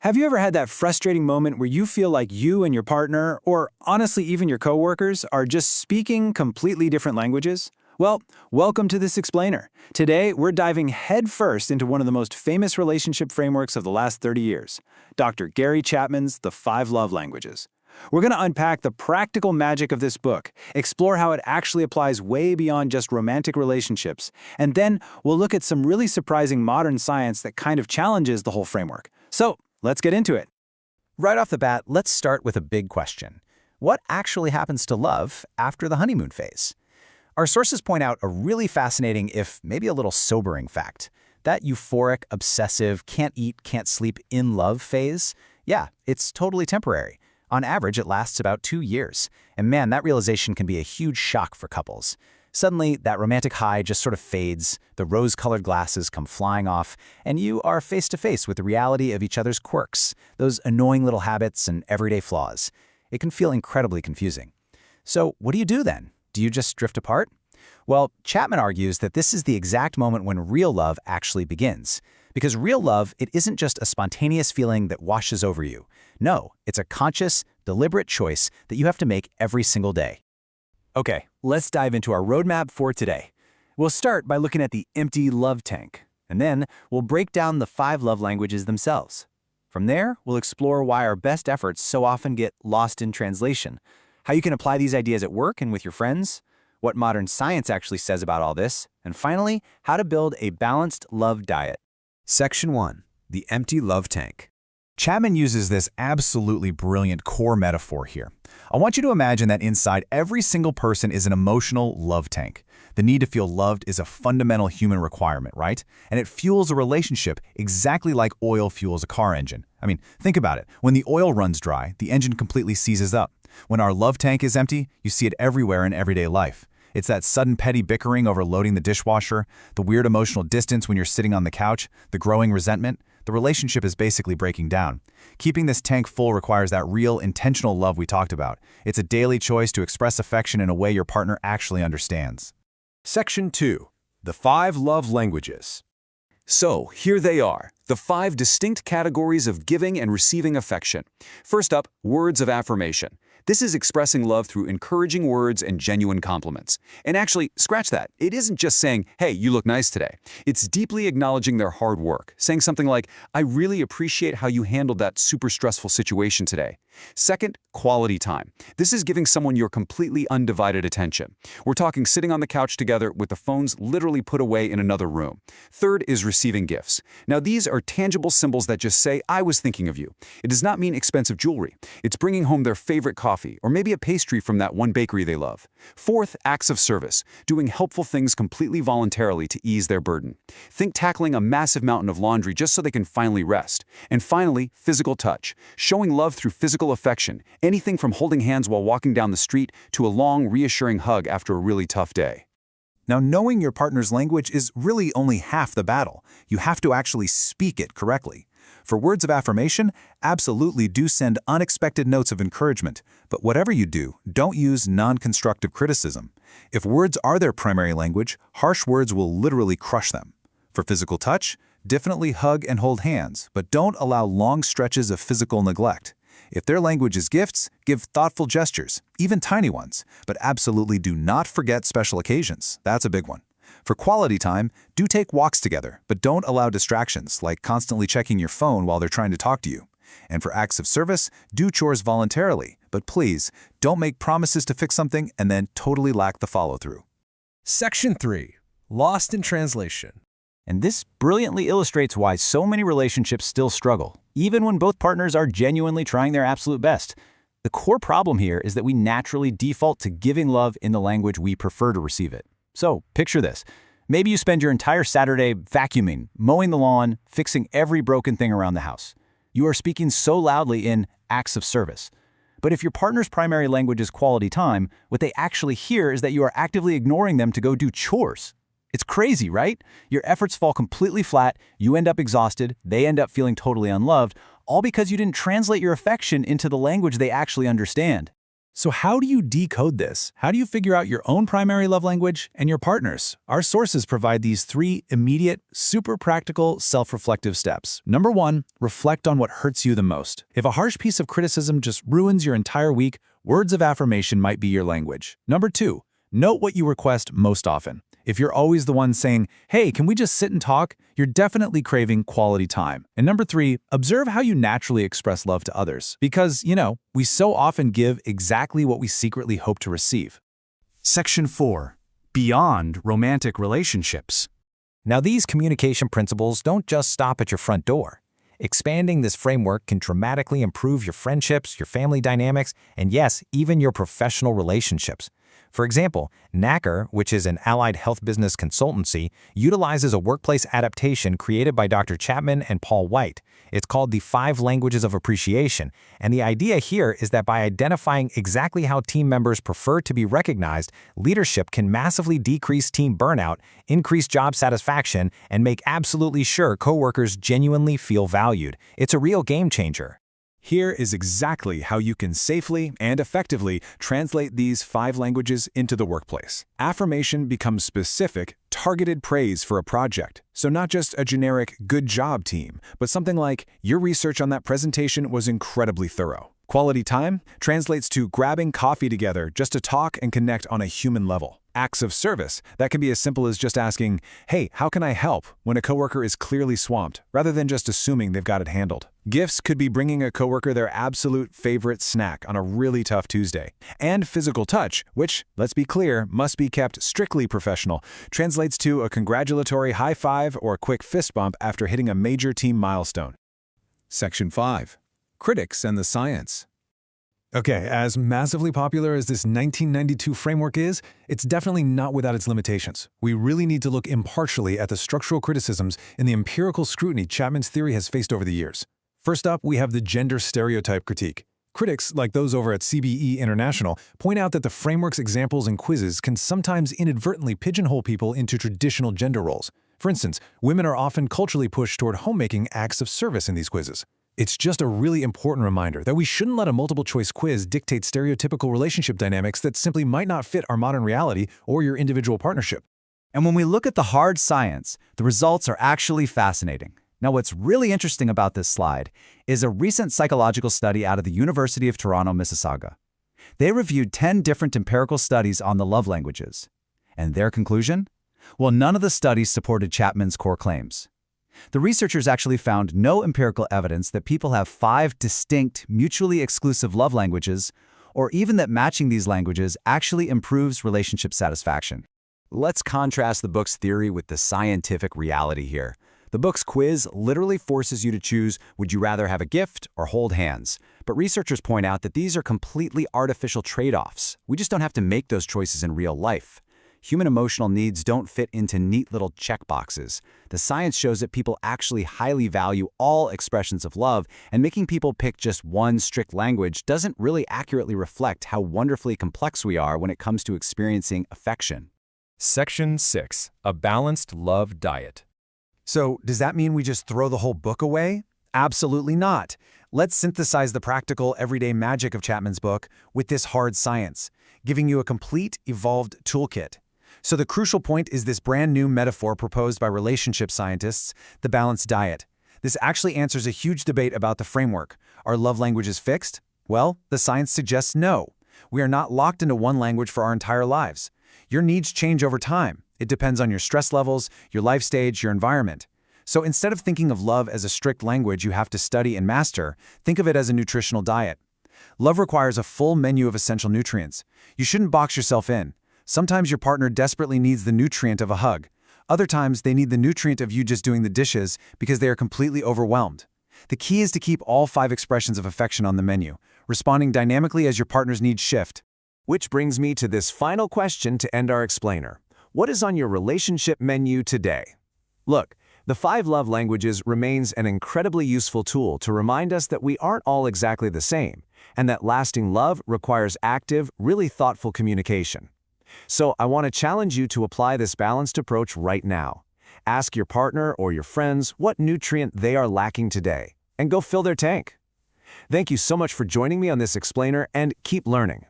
Have you ever had that frustrating moment where you feel like you and your partner, or honestly even your coworkers, are just speaking completely different languages? Well, welcome to This Explainer. Today, we're diving headfirst into one of the most famous relationship frameworks of the last 30 years, Dr. Gary Chapman's The 5 Love Languages. We're going to unpack the practical magic of this book, explore how it actually applies way beyond just romantic relationships, and then we'll look at some really surprising modern science that kind of challenges the whole framework. So, let's get into it. Right off the bat, let's start with a big question. What actually happens to love after the honeymoon phase? Our sources point out a really fascinating, if maybe a little sobering fact. That euphoric, obsessive, can't eat, can't sleep, in love phase, yeah, it's totally temporary. On average, it lasts about 2 years. And man, that realization can be a huge shock for couples. Suddenly, that romantic high just sort of fades, the rose-colored glasses come flying off, and you are face-to-face with the reality of each other's quirks, those annoying little habits and everyday flaws. It can feel incredibly confusing. So what do you do then? Do you just drift apart? Well, Chapman argues that this is the exact moment when real love actually begins. Because real love, it isn't just a spontaneous feeling that washes over you. No, it's a conscious, deliberate choice that you have to make every single day. Okay, let's dive into our roadmap for today. We'll start by looking at the empty love tank, and then we'll break down the 5 love languages themselves. From there, we'll explore why our best efforts so often get lost in translation, how you can apply these ideas at work and with your friends, what modern science actually says about all this, and finally, how to build a balanced love diet. Section 1. The empty love tank. Chapman uses this absolutely brilliant core metaphor here. I want you to imagine that inside every single person is an emotional love tank. The need to feel loved is a fundamental human requirement, right? And it fuels a relationship exactly like oil fuels a car engine. I mean, think about it. When the oil runs dry, the engine completely seizes up. When our love tank is empty, you see it everywhere in everyday life. It's that sudden petty bickering over loading the dishwasher, the weird emotional distance when you're sitting on the couch, the growing resentment. The relationship is basically breaking down. Keeping this tank full requires that real, intentional love we talked about. It's a daily choice to express affection in a way your partner actually understands. Section 2. The 5 Love Languages. So, here they are, the 5 distinct categories of giving and receiving affection. First up, words of affirmation. This is expressing love through encouraging words and genuine compliments. And actually, scratch that. It isn't just saying, hey, you look nice today. It's deeply acknowledging their hard work, saying something like, I really appreciate how you handled that super stressful situation today. Second, quality time. This is giving someone your completely undivided attention. We're talking sitting on the couch together with the phones literally put away in another room. Third is receiving gifts. Now these are tangible symbols that just say, I was thinking of you. It does not mean expensive jewelry. It's bringing home their favorite coffee or maybe a pastry from that one bakery they love. Fourth, acts of service. Doing helpful things completely voluntarily to ease their burden. Think tackling a massive mountain of laundry just so they can finally rest. And finally, physical touch. Showing love through physical affection, anything from holding hands while walking down the street to a long, reassuring hug after a really tough day. Now, knowing your partner's language is really only half the battle. You have to actually speak it correctly. For words of affirmation, absolutely do send unexpected notes of encouragement, but whatever you do, don't use non-constructive criticism. If words are their primary language, harsh words will literally crush them. For physical touch, definitely hug and hold hands, but don't allow long stretches of physical neglect. If their language is gifts, give thoughtful gestures, even tiny ones, but absolutely do not forget special occasions. That's a big one. For quality time, do take walks together, but don't allow distractions, like constantly checking your phone while they're trying to talk to you. And for acts of service, do chores voluntarily, but please, don't make promises to fix something and then totally lack the follow-through. Section 3. Lost in Translation. And this brilliantly illustrates why so many relationships still struggle, even when both partners are genuinely trying their absolute best. The core problem here is that we naturally default to giving love in the language we prefer to receive it. So, picture this. Maybe you spend your entire Saturday vacuuming, mowing the lawn, fixing every broken thing around the house. You are speaking so loudly in acts of service. But if your partner's primary language is quality time, what they actually hear is that you are actively ignoring them to go do chores. It's crazy, right? Your efforts fall completely flat, you end up exhausted, they end up feeling totally unloved, all because you didn't translate your affection into the language they actually understand. So how do you decode this? How do you figure out your own primary love language and your partner's? Our sources provide these 3 immediate, super practical, self-reflective steps. Number 1, reflect on what hurts you the most. If a harsh piece of criticism just ruins your entire week, words of affirmation might be your language. Number 2, note what you request most often. If you're always the one saying, "Hey, can we just sit and talk?" you're definitely craving quality time. And number 3, observe how you naturally express love to others. Because, we so often give exactly what we secretly hope to receive. Section 4. Beyond romantic relationships. Now, these communication principles don't just stop at your front door. Expanding this framework can dramatically improve your friendships, your family dynamics, and yes, even your professional relationships. For example, Knacker, which is an allied health business consultancy, utilizes a workplace adaptation created by Dr. Chapman and Paul White. It's called the 5 Languages of Appreciation, and the idea here is that by identifying exactly how team members prefer to be recognized, leadership can massively decrease team burnout, increase job satisfaction, and make absolutely sure coworkers genuinely feel valued. It's a real game changer. Here is exactly how you can safely and effectively translate these 5 languages into the workplace. Affirmation becomes specific, targeted praise for a project. So not just a generic "good job, team," but something like, "Your research on that presentation was incredibly thorough." Quality time translates to grabbing coffee together just to talk and connect on a human level. Acts of service, that can be as simple as just asking, "Hey, how can I help?" when a coworker is clearly swamped, rather than just assuming they've got it handled. Gifts could be bringing a coworker their absolute favorite snack on a really tough Tuesday. And physical touch, which, let's be clear, must be kept strictly professional, translates to a congratulatory high five or a quick fist bump after hitting a major team milestone. Section 5. Critics and the science. Okay, as massively popular as this 1992 framework is, it's definitely not without its limitations. We really need to look impartially at the structural criticisms and the empirical scrutiny Chapman's theory has faced over the years. First up, we have the gender stereotype critique. Critics, like those over at CBE International, point out that the framework's examples and quizzes can sometimes inadvertently pigeonhole people into traditional gender roles. For instance, women are often culturally pushed toward homemaking acts of service in these quizzes. It's just a really important reminder that we shouldn't let a multiple-choice quiz dictate stereotypical relationship dynamics that simply might not fit our modern reality or your individual partnership. And when we look at the hard science, the results are actually fascinating. Now, what's really interesting about this slide is a recent psychological study out of the University of Toronto, Mississauga. They reviewed 10 different empirical studies on the love languages. And their conclusion? Well, none of the studies supported Chapman's core claims. The researchers actually found no empirical evidence that people have 5 distinct, mutually exclusive love languages, or even that matching these languages actually improves relationship satisfaction. Let's contrast the book's theory with the scientific reality here. The book's quiz literally forces you to choose, would you rather have a gift or hold hands? But researchers point out that these are completely artificial trade-offs. We just don't have to make those choices in real life. Human emotional needs don't fit into neat little checkboxes. The science shows that people actually highly value all expressions of love, and making people pick just one strict language doesn't really accurately reflect how wonderfully complex we are when it comes to experiencing affection. Section 6. A balanced love diet. So, does that mean we just throw the whole book away? Absolutely not. Let's synthesize the practical, everyday magic of Chapman's book with this hard science, giving you a complete, evolved toolkit. So the crucial point is this brand new metaphor proposed by relationship scientists, the balanced diet. This actually answers a huge debate about the framework. Are love languages fixed? Well, the science suggests no. We are not locked into one language for our entire lives. Your needs change over time. It depends on your stress levels, your life stage, your environment. So instead of thinking of love as a strict language you have to study and master, think of it as a nutritional diet. Love requires a full menu of essential nutrients. You shouldn't box yourself in. Sometimes your partner desperately needs the nutrient of a hug. Other times, they need the nutrient of you just doing the dishes because they are completely overwhelmed. The key is to keep all 5 expressions of affection on the menu, responding dynamically as your partner's needs shift. Which brings me to this final question to end our explainer. What is on your relationship menu today? Look, the 5 love languages remains an incredibly useful tool to remind us that we aren't all exactly the same, and that lasting love requires active, really thoughtful communication. So I want to challenge you to apply this balanced approach right now. Ask your partner or your friends what nutrient they are lacking today, and go fill their tank. Thank you so much for joining me on this explainer, and keep learning.